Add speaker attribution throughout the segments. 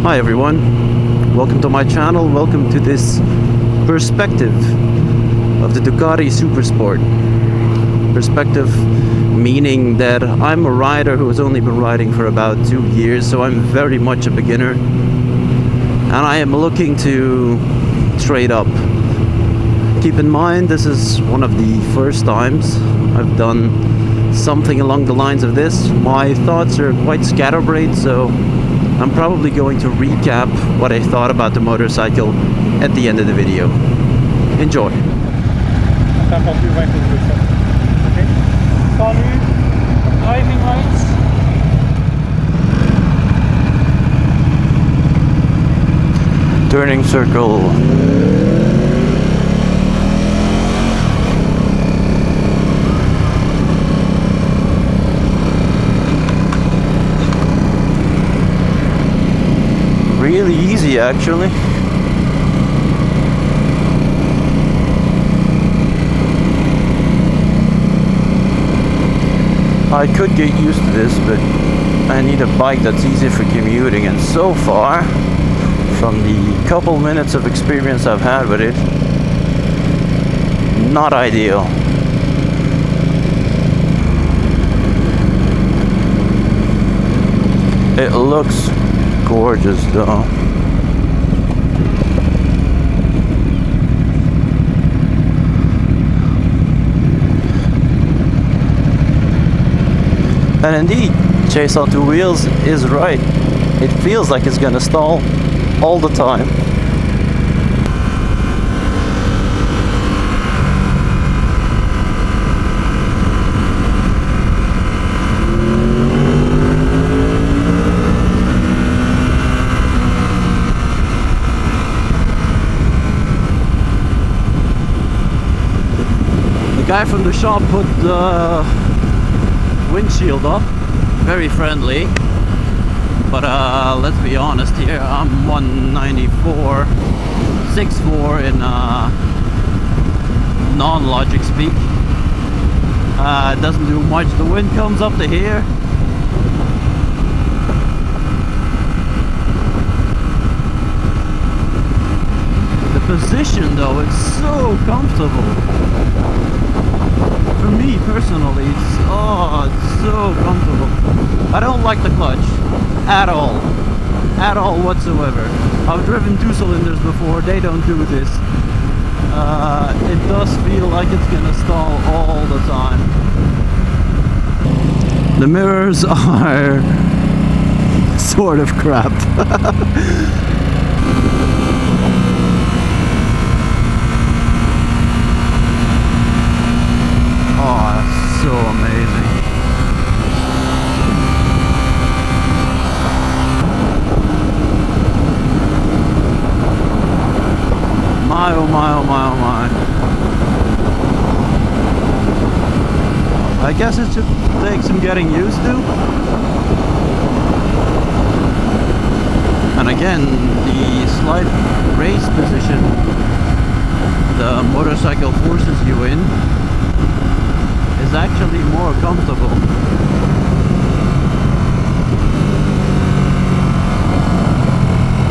Speaker 1: Hi everyone, welcome to my channel, welcome to this perspective of the Ducati Supersport. Perspective meaning that I'm a rider who has only been riding for about 2 years, so I'm very much a beginner. And I am looking to trade up. Keep in mind, this is one of the first times I've done something along the lines of this. My thoughts are quite scatterbrained, so I'm probably going to recap what I thought about the motorcycle at the end of the video. Enjoy.
Speaker 2: Okay. Salut. Driving lights.
Speaker 1: Turning circle. Really easy actually. I could get used to this, but I need a bike that's easy for commuting, and so far, from the couple minutes of experience I've had with it, not ideal. It looks gorgeous though. And indeed, Chase on two wheels is right. It feels like it's gonna stall all the time. The guy from the shop put the windshield up, very friendly, but let's be honest here, I'm 194, 6'4" in non-logic speak. It doesn't do much. The wind comes up to here. The position though, it's so comfortable. For me personally, it's so comfortable. I don't like the clutch at all whatsoever. I've driven 2 cylinders before, they don't do this. It does feel like it's gonna stall all the time. The mirrors are sort of crap. So amazing. My oh my oh my oh my. I guess it should take some getting used to. And again, the slight race position the motorcycle forces you in is actually more comfortable.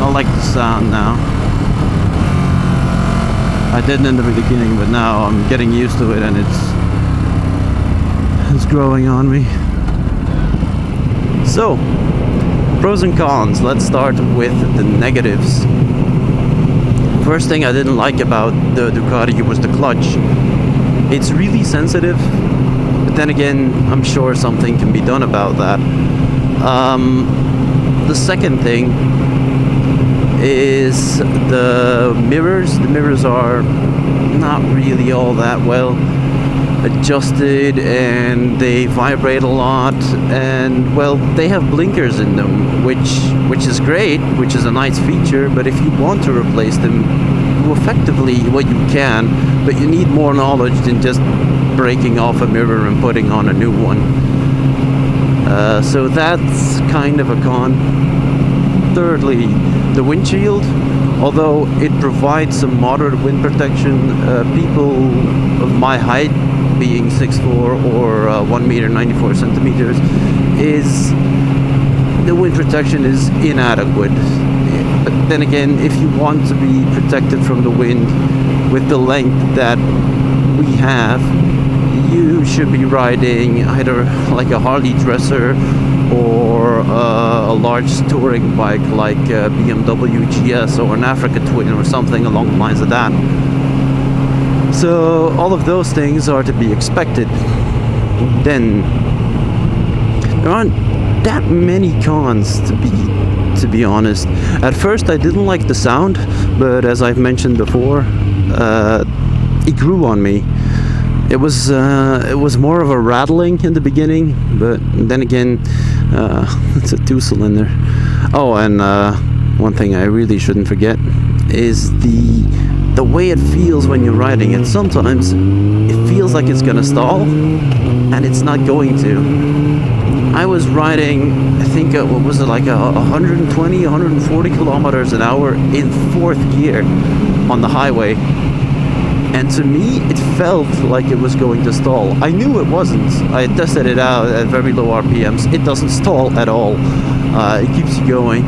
Speaker 1: I like the sound now. I didn't in the beginning, but now I'm getting used to it, and it's growing on me. So, pros and cons. Let's start with the negatives. First thing I didn't like about the Ducati was the clutch. It's really sensitive, but then again, I'm sure something can be done about that. The second thing is the mirrors. The mirrors are not really all that well adjusted, and they vibrate a lot, and well, they have blinkers in them, which is great, which is a nice feature, but if you want to replace them, effectively what you can, but you need more knowledge than just breaking off a mirror and putting on a new one. So that's kind of a con. Thirdly, the windshield, although it provides some moderate wind protection, people of my height, being 6'4" or 1 meter 94 centimeters, is the wind protection is inadequate. But then again, if you want to be protected from the wind with the length that we have, you should be riding either like a Harley Dresser or a large touring bike like a BMW GS or an Africa Twin or something along the lines of that. So all of those things are to be expected. Then there aren't that many cons, to be honest. At first I didn't like the sound, but as I've mentioned before, it grew on me. It was more of a rattling in the beginning, but then again, it's a 2-cylinder. Oh, and one thing I really shouldn't forget is the way it feels when you're riding it. Sometimes it feels like it's gonna stall, and it's not going to. I was riding, I think, what was it, like 120, 140 kilometers an hour in 4th gear on the highway. And to me, it felt like it was going to stall. I knew it wasn't. I tested it out at very low RPMs. It doesn't stall at all. It keeps you going.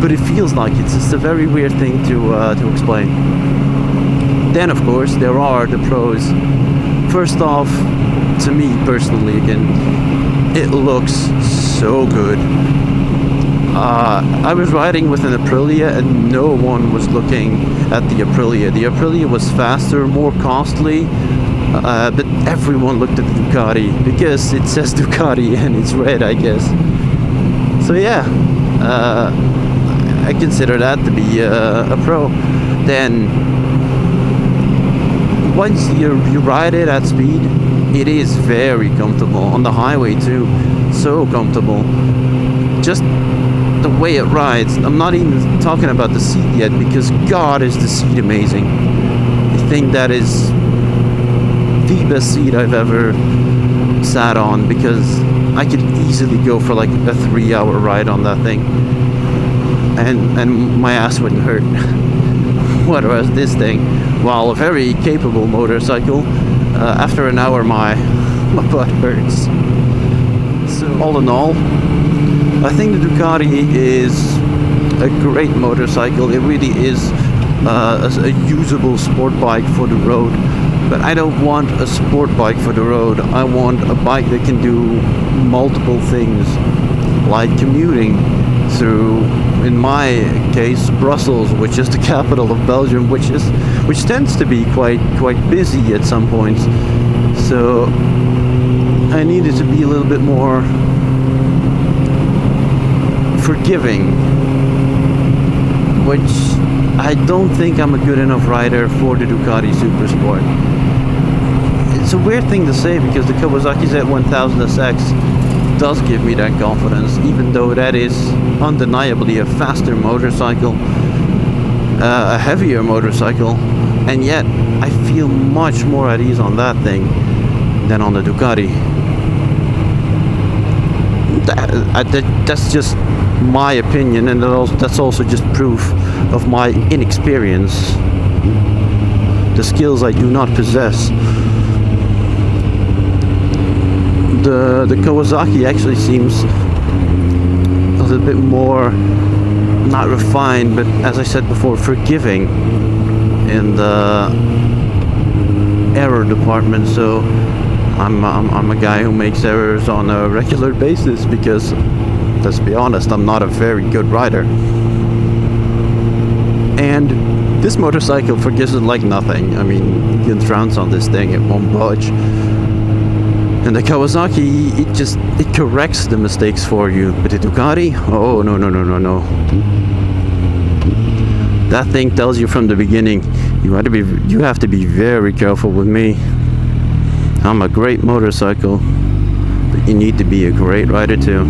Speaker 1: But it feels like it's just a very weird thing to explain. Then, of course, there are the pros. First off, to me personally, again, it looks so good. I was riding with an Aprilia and no one was looking at the Aprilia. The Aprilia was faster, more costly, but everyone looked at the Ducati because it says Ducati and it's red, I guess. So yeah, I consider that to be a pro. Then once you ride it at speed, it is very comfortable on the highway too. So comfortable. Just the way it rides. I'm not even talking about the seat yet, because God, is the seat amazing. I think that is the best seat I've ever sat on, because I could easily go for like a 3-hour ride on that thing and my ass wouldn't hurt. Whereas this thing, while a very capable motorcycle, after an hour my butt hurts. So all in all, I think the Ducati is a great motorcycle. It really is a usable sport bike for the road. But I don't want a sport bike for the road. I want a bike that can do multiple things, like commuting through, in my case, Brussels, which is the capital of Belgium, which tends to be quite busy at some points. So I needed to be a little bit more forgiving, which I don't think I'm a good enough rider for the Ducati Supersport. It's a weird thing to say, because the Kawasaki Z1000SX does give me that confidence, even though that is undeniably a faster motorcycle, a heavier motorcycle, and yet I feel much more at ease on that thing than on the Ducati. That's just my opinion, and that's also just proof of my inexperience, the skills I do not possess. The Kawasaki actually seems a little bit more, not refined, but as I said before, forgiving in the error department. So I'm a guy who makes errors on a regular basis, because let's be honest, I'm not a very good rider. And this motorcycle forgives it like nothing. I mean, you can trounce on this thing, it won't budge. And the Kawasaki, it corrects the mistakes for you. But the Ducati, oh no. That thing tells you from the beginning, you have to be very careful with me. I'm a great motorcycle, but you need to be a great rider too.